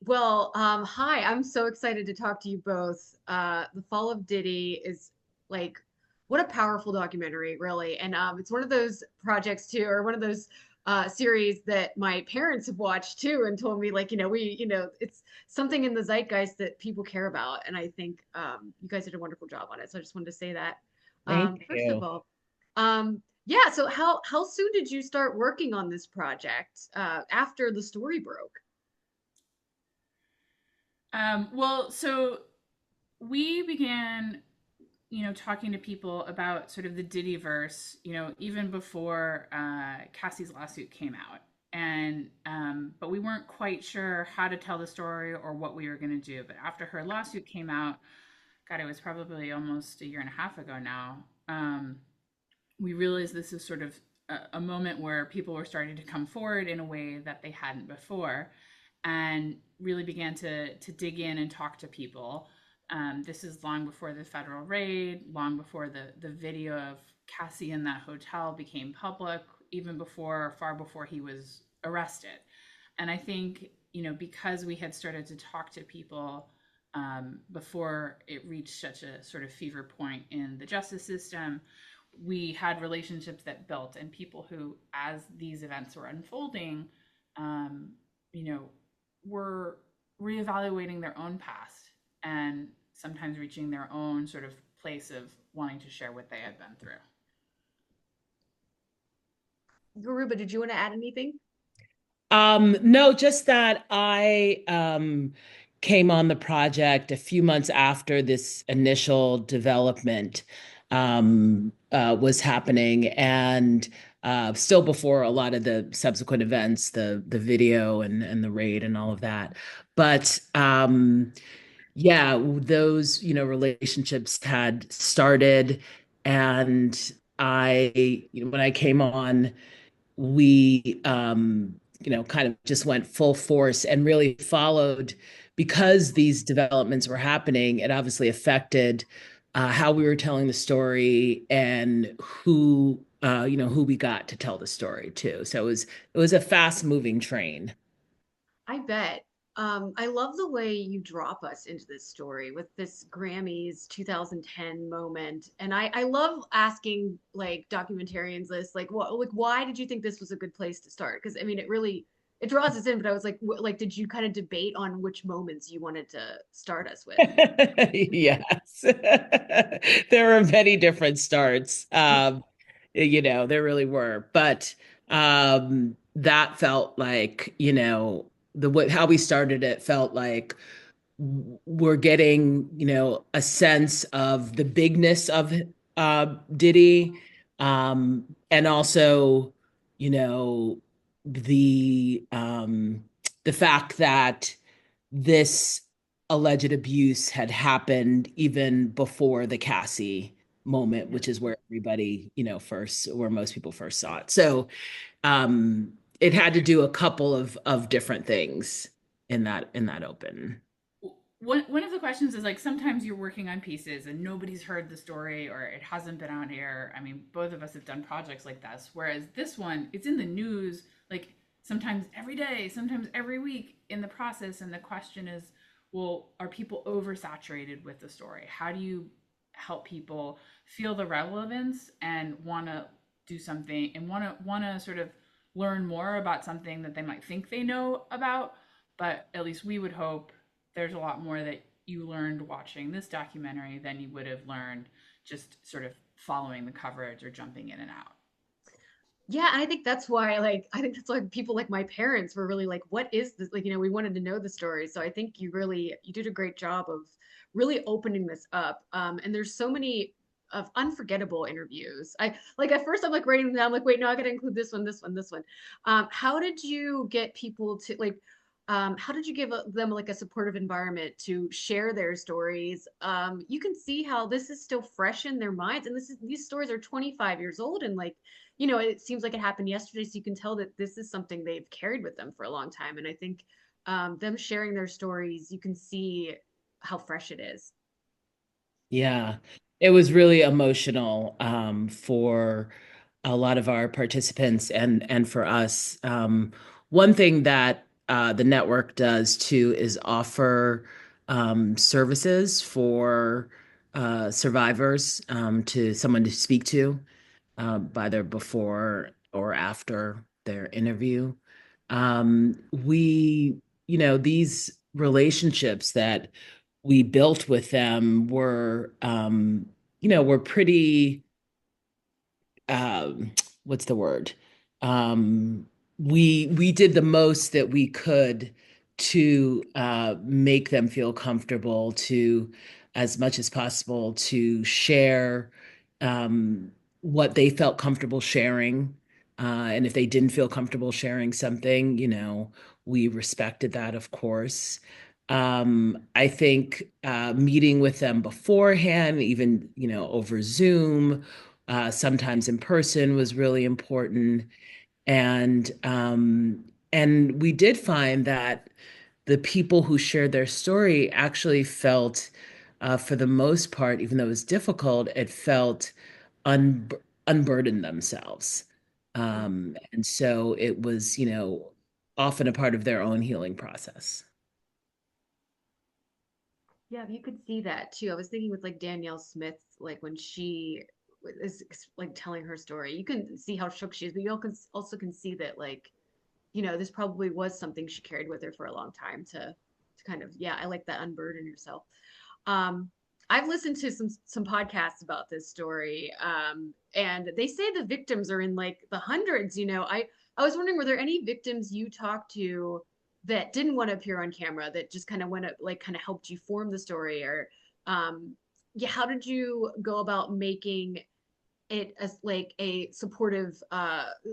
Well, hi, I'm so excited to talk to you both. The Fall of Diddy is like, what a powerful documentary, really. And it's one of those projects too, or one of those series that my parents have watched too and told me like, it's something in the zeitgeist that people care about. And I think you guys did a wonderful job on it. So I just wanted to say that. Thank First of you. all, yeah, so how soon did you start working on this project after the story broke? So we began, talking to people about sort of the Diddy verse, even before Cassie's lawsuit came out. And but we weren't quite sure how to tell the story or what we were going to do. But after her lawsuit came out, God, it was probably almost a year and a half ago now. We realized this is sort of a moment where people were starting to come forward in a way that they hadn't before, and really began to dig in and talk to people. This is long before the federal raid, long before the video of Cassie in that hotel became public, even before, far before he was arrested. And I think, because we had started to talk to people before it reached such a sort of fever point in the justice system, we had relationships that built, and people who, as these events were unfolding, um, you know, were reevaluating their own past and sometimes reaching their own sort of place of wanting to share what they had been through. Yoruba, did you want to add anything? No, just that I came on the project a few months after this initial development was happening, and still before a lot of the subsequent events, the video and the raid and all of that. But yeah, those relationships had started, and when I came on, we kind of just went full force and really followed, because these developments were happening. It obviously affected how we were telling the story and who we got to tell the story to. So it was a fast moving train. I bet. I love the way you drop us into this story with this Grammys 2010 moment. And I love asking like documentarians this, like what like why did you think this was a good place to start? Because I mean it draws us in, but I was like like did you kind of debate on which moments you wanted to start us with? Yes. There were many different starts. There really were. But that felt like, how we started it felt like we're getting, a sense of the bigness of Diddy, and also, you know, the fact that this alleged abuse had happened even before the Cassie moment, Yeah. which is where everybody, where most people first saw it. So it had to do a couple of different things in that open. One of the questions is like sometimes you're working on pieces and nobody's heard the story or it hasn't been on air. I mean, both of us have done projects like this, whereas this one, it's in the news like sometimes every day, sometimes every week in the process. And the question is, well, are people oversaturated with the story? How do you help people feel the relevance and want to do something and want to sort of learn more about something that they might think they know about, but at least we would hope there's a lot more that you learned watching this documentary than you would have learned just sort of following the coverage or jumping in and out. Yeah, and I think that's why I think that's why people like my parents were really like, what is this? Like, we wanted to know the story. So I think you did a great job of really opening this up. And there's so many of unforgettable interviews. I like at first I'm like writing them down, like, wait, no, I gotta include this one, this one, this one. How did you get people to like how did you give them like a supportive environment to share their stories? You can see how this is still fresh in their minds, and these stories are 25 years old, and like, it seems like it happened yesterday. So you can tell that this is something they've carried with them for a long time. And I think them sharing their stories, you can see how fresh it is. Yeah, it was really emotional for a lot of our participants and for us. One thing that the network does too is offer services for survivors to someone to speak to either before or after their interview. These relationships that we built with them were pretty um, what's the word? Um, we did the most that we could to make them feel comfortable to, as much as possible, to share what they felt comfortable sharing. And if they didn't feel comfortable sharing something, we respected that, of course. I think meeting with them beforehand, even, over Zoom, sometimes in person was really important. And and we did find that the people who shared their story actually felt, for the most part, even though it was difficult, it felt un unburdened themselves. And so it was, often a part of their own healing process. Yeah, you could see that too. I was thinking with like Danielle Smith, like when she is like telling her story, you can see how shook she is, but you also can see that like, this probably was something she carried with her for a long time to kind of, yeah, I like that unburden yourself. Um, I've listened to some podcasts about this story, and they say the victims are in like the hundreds. I was wondering, were there any victims you talked to that didn't want to appear on camera, that just kind of went up, like kind of helped you form the story, or yeah, how did you go about making it as like a supportive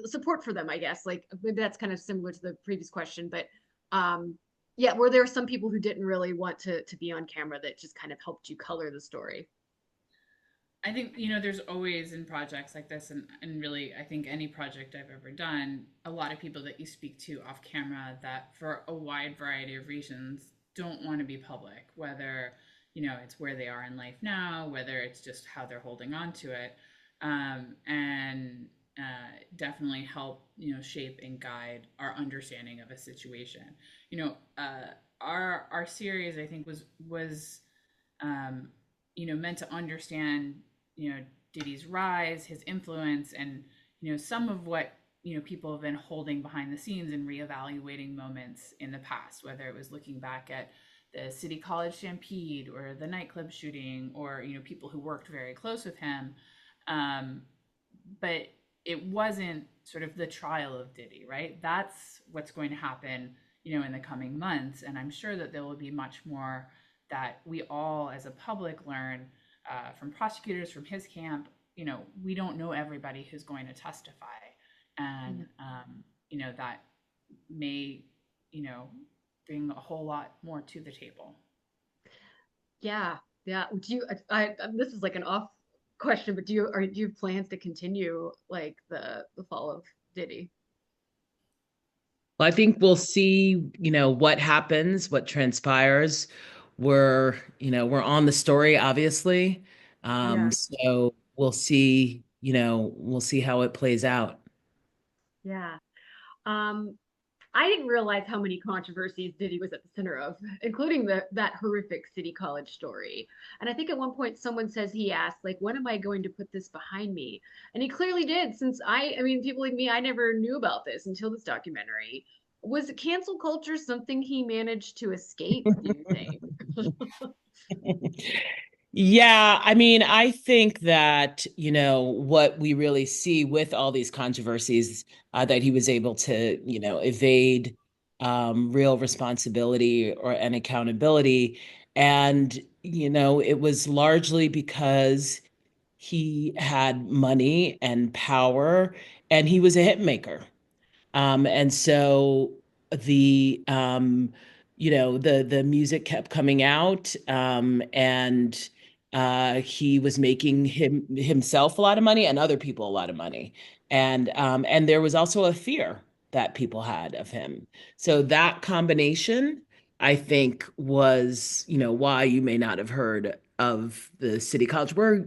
support for them, I guess? Like maybe that's kind of similar to the previous question, but um yeah, were there some people who didn't really want to be on camera that just kind of helped you color the story? I think, there's always in projects like this, and really, I think any project I've ever done, a lot of people that you speak to off camera that for a wide variety of reasons don't want to be public, whether, it's where they are in life now, whether it's just how they're holding on to it. And definitely help, shape and guide our understanding of a situation. Our series, I think, was um, meant to understand, Diddy's rise, his influence, and some of what people have been holding behind the scenes and reevaluating moments in the past, whether it was looking back at the City College stampede or the nightclub shooting, or people who worked very close with him. Um, but it wasn't sort of the trial of Diddy, right? That's what's going to happen, in the coming months, and I'm sure that there will be much more that we all, as a public, learn from prosecutors, from his camp. We don't know everybody who's going to testify, and Mhm. that may, you know, bring a whole lot more to the table. Yeah, yeah. Do you? This is like an off question, but do you have plans to continue like the fall of Diddy? Well, I think we'll see, what happens, what transpires. We're on the story, obviously. Yeah, So we'll see how it plays out. yeah. Um, I didn't realize how many controversies Diddy was at the center of, including that horrific City College story. And I think at one point someone says he asked, like, when am I going to put this behind me? And he clearly did, since I mean, people like me, I never knew about this until this documentary. Was cancel culture something he managed to escape, do you think? Yeah, I mean, I think that, what we really see with all these controversies, that he was able to, evade real responsibility or and accountability. And, it was largely because he had money and power and he was a hit maker. And so the the music kept coming out, and he was making himself a lot of money and other people a lot of money. And there was also a fear that people had of him. So that combination, I think, was, why you may not have heard of the City College, where,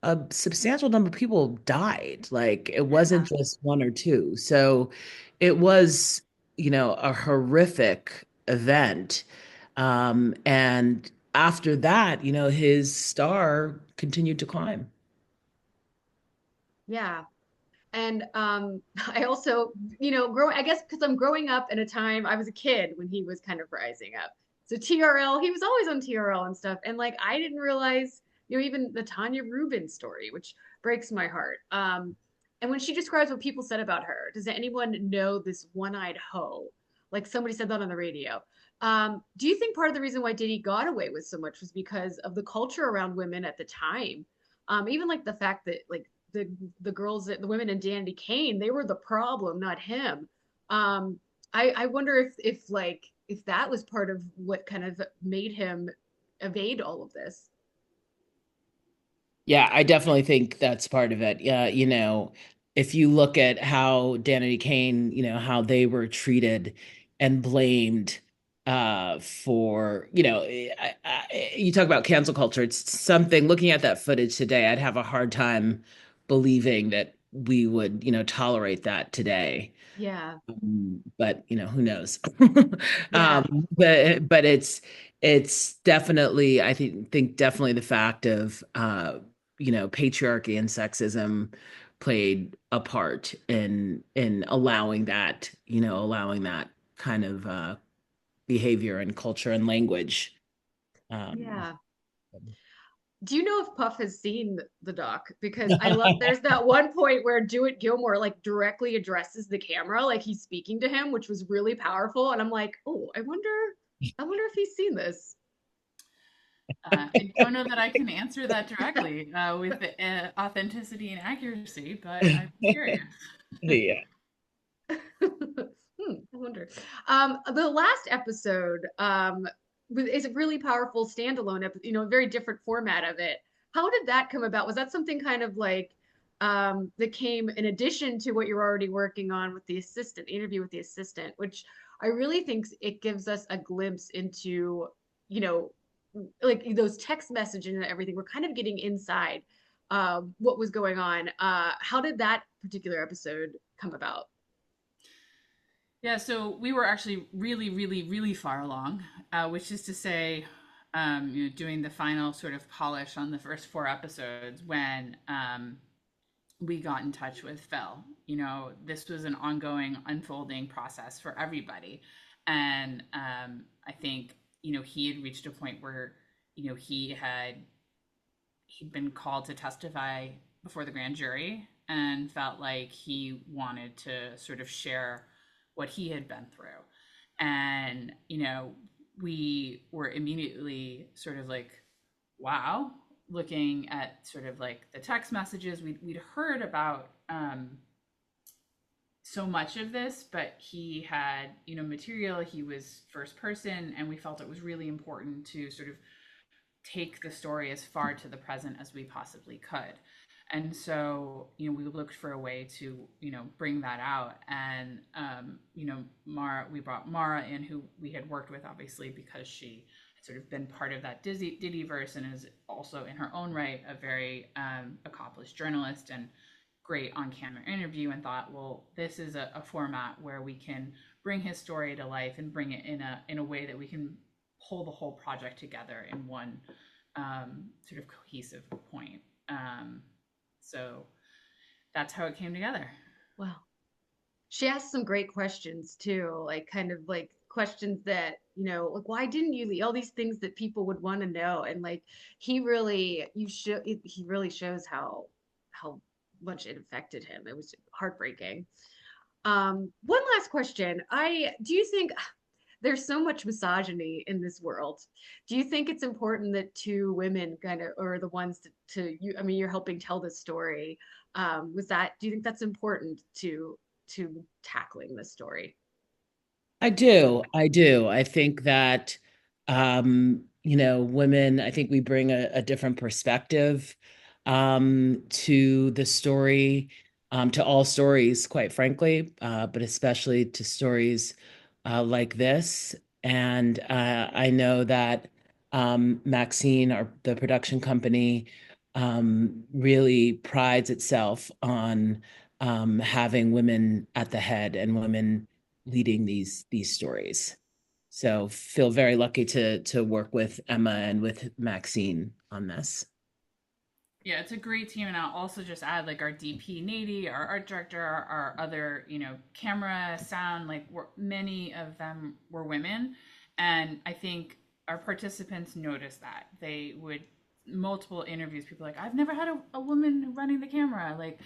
a substantial number of people died. Like it wasn't Yeah. just one or two. So it was. a horrific event. And after that, his star continued to climb. Yeah. And I also, I guess because I'm growing up in a time I was a kid when he was kind of rising up. So TRL, he was always on TRL and stuff. And like I didn't realize, even the Tanya Rubin story, which breaks my heart. And when she describes what people said about her, does anyone know this one-eyed hoe? Like somebody said that on the radio. Do you think part of the reason why Diddy got away with so much was because of the culture around women at the time? Even like the fact that like the girls, the women in Dandy Kane, they were the problem, not him. I wonder if that was part of what kind of made him evade all of this. Yeah, I definitely think that's part of it. Yeah, if you look at how Danity Kane, how they were treated and blamed for, you talk about cancel culture. It's something, looking at that footage today, I'd have a hard time believing that we would, tolerate that today. Yeah, But who knows? yeah, But it's definitely, I think definitely the fact of patriarchy and sexism played a part in allowing that kind of behavior and culture and language. Um, yeah. Do you know if Puff has seen the doc? Because I love there's that one point where Jewett Gilmore like directly addresses the camera, like he's speaking to him, which was really powerful. And I'm like, oh, I wonder if he's seen this. I don't know that I can answer that directly with authenticity and accuracy, but I'm curious. yeah. I wonder. The last episode is a really powerful standalone episode, a very different format of it. How did that come about? Was that something kind of like that came in addition to what you're already working on with the assistant, the interview with the assistant, which I really think it gives us a glimpse into, you know, like those text messages and everything. We're kind of getting inside what was going on. How did that particular episode come about? Yeah, so we were actually really, really, really far along, which is to say, doing the final sort of polish on the first four episodes when we got in touch with Phil. This was an ongoing, unfolding process for everybody. And I think, he had reached a point where, he'd been called to testify before the grand jury and felt like he wanted to sort of share what he had been through. And, we were immediately sort of like, wow, looking at sort of like the text messages. We'd heard about so much of this, but he had, material, he was first person, and we felt it was really important to sort of take the story as far to the present as we possibly could. And so, we looked for a way to, bring that out. And, Mara, we brought Mara in, who we had worked with, obviously, because she had sort of been part of that Diddy verse and is also in her own right a very accomplished journalist and great on camera interview, and thought, well, this is a format where we can bring his story to life and bring it in a way that we can pull the whole project together in one sort of cohesive point. So that's how it came together. Wow. She asked some great questions too, like kind of like questions that, like why didn't you leave? All these things that people would want to know. And like he really shows how much it affected him. It was heartbreaking. One last question. I do you think there's so much misogyny in this world. Do you think it's important that two women kind of are the ones to you? I mean, you're helping tell this story. Do you think that's important to tackling this story? I do. I do. I think that, women, I think we bring a different perspective to the story, to all stories, quite frankly, but especially to stories like this. And I know that Maxine, the production company, really prides itself on having women at the head and women leading these stories. So feel very lucky to work with Emma and with Maxine on this. Yeah, it's a great team, and I'll also just add like our DP Nady, our art director, our other camera, sound. Like many of them were women, and I think our participants noticed that. They would multiple interviews. People like, I've never had a woman running the camera, like,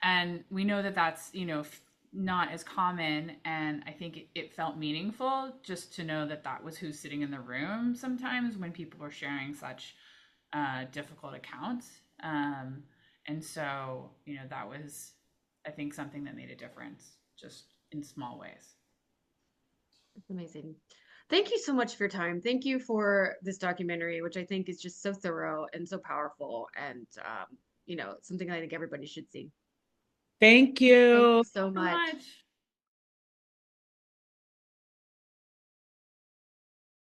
and we know that that's not as common, and I think it felt meaningful just to know that that was who's sitting in the room sometimes when people were sharing such difficult accounts. And so, that was, I think, something that made a difference just in small ways. It's amazing. Thank you so much for your time. Thank you for this documentary, which I think is just so thorough and so powerful, and something I think everybody should see. Thank Thank you you. so So much. much.